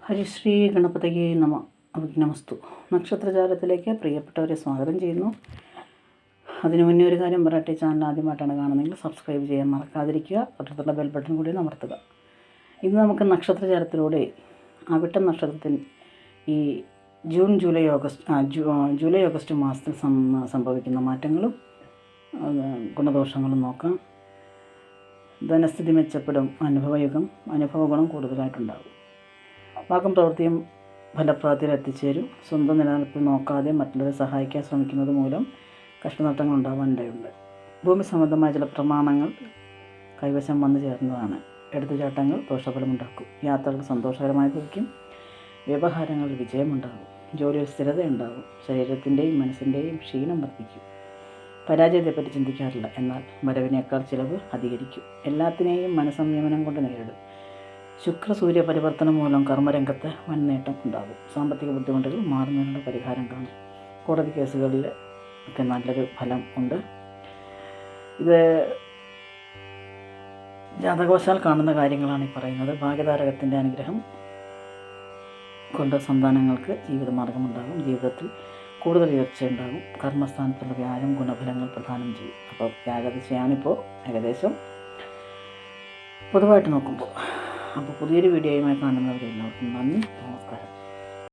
ഹരിശ്രീ ഗണപതയെ നമസ്തു. നക്ഷത്രജാലത്തിലേക്ക് പ്രിയപ്പെട്ടവരെ സ്വാഗതം ചെയ്യുന്നു. അതിനു മുന്നേ ഒരു കാര്യം പറയട്ടെ, ചാനൽ ആദ്യമായിട്ടാണ് കാണുന്നതെങ്കിൽ സബ്സ്ക്രൈബ് ചെയ്യാൻ മറക്കാതിരിക്കുക. തൊട്ടടുത്തുള്ള ബെൽ ബട്ടൺ കൂടി അമർത്തുക. ഇന്ന് നമുക്ക് നക്ഷത്രജാലത്തിലൂടെ അവിട്ടം നക്ഷത്രത്തിൽ ഈ ജൂലൈ ഓഗസ്റ്റ് മാസത്തിൽ സംഭവിക്കുന്ന മാറ്റങ്ങളും ഗുണദോഷങ്ങളും നോക്കാം. ധനസ്ഥിതി മെച്ചപ്പെടും. അനുഭവഗുണം കൂടുതലായിട്ടുണ്ടാകും. വാക്കും പ്രവൃത്തിയും ഫലപ്രാപ്തിയിൽ എത്തിച്ചേരും. സ്വന്തം നിലനിൽപ്പിൽ നോക്കാതെ മറ്റുള്ളവരെ സഹായിക്കാൻ ശ്രമിക്കുന്നത് മൂലം കഷ്ടനഷ്ടങ്ങൾ ഉണ്ടാവാനിടയുണ്ട്. ഭൂമി സംബന്ധമായ ചില പ്രമാണങ്ങൾ കൈവശം വന്നു ചേർന്നതാണ്. എടുത്തുചാട്ടങ്ങൾ ദോഷഫലമുണ്ടാക്കും. യാത്രകൾ സന്തോഷകരമായി ഭവിക്കും. വ്യവഹാരങ്ങളിൽ വിജയമുണ്ടാകും. ജോലിയിൽ സ്ഥിരതയുണ്ടാകും. ശരീരത്തിൻ്റെയും മനസ്സിൻ്റെയും ക്ഷീണം വർദ്ധിക്കും. പരാജയത്തെപ്പറ്റി ചിന്തിക്കാറില്ല, എന്നാൽ വരവിനേക്കാൾ ചിലവ് അധികരിക്കും. എല്ലാത്തിനെയും മനസ്സംയമനം കൊണ്ട് നേരിടും. ശുക്ര-സൂര്യ പരിവർത്തനം മൂലം കർമ്മരംഗത്ത് വൻ നേട്ടം ഉണ്ടാകും. സാമ്പത്തിക ബുദ്ധിമുട്ടുകൾ മാറുന്നതിനുള്ള പരിഹാരം കാണും. കോടതി കേസുകളിൽ ഒക്കെ നല്ലൊരു ഫലം ഉണ്ട്. ഇത് ജാതകവശാൽ കാണുന്ന കാര്യങ്ങളാണ് ഈ പറയുന്നത്. ഭാഗ്യതാരകത്തിൻ്റെ അനുഗ്രഹം കൊണ്ട് സന്താനങ്ങൾക്ക് ജീവിതമാർഗമുണ്ടാകും. ജീവിതത്തിൽ കൂടുതൽ ഉയർച്ചയുണ്ടാകും. കർമ്മസ്ഥാനത്തുള്ള വ്യാഴം ഗുണഫലങ്ങൾ പ്രദാനം ചെയ്യും. അപ്പോൾ വ്യാഴദശയാണിപ്പോൾ ഏകദേശം പൊതുവായിട്ട് നോക്കുമ്പോൾ. അപ്പോൾ പുതിയൊരു വീഡിയോയുമായി കാണുന്നവരെല്ലാവർക്കും നന്ദി, നമസ്കാരം.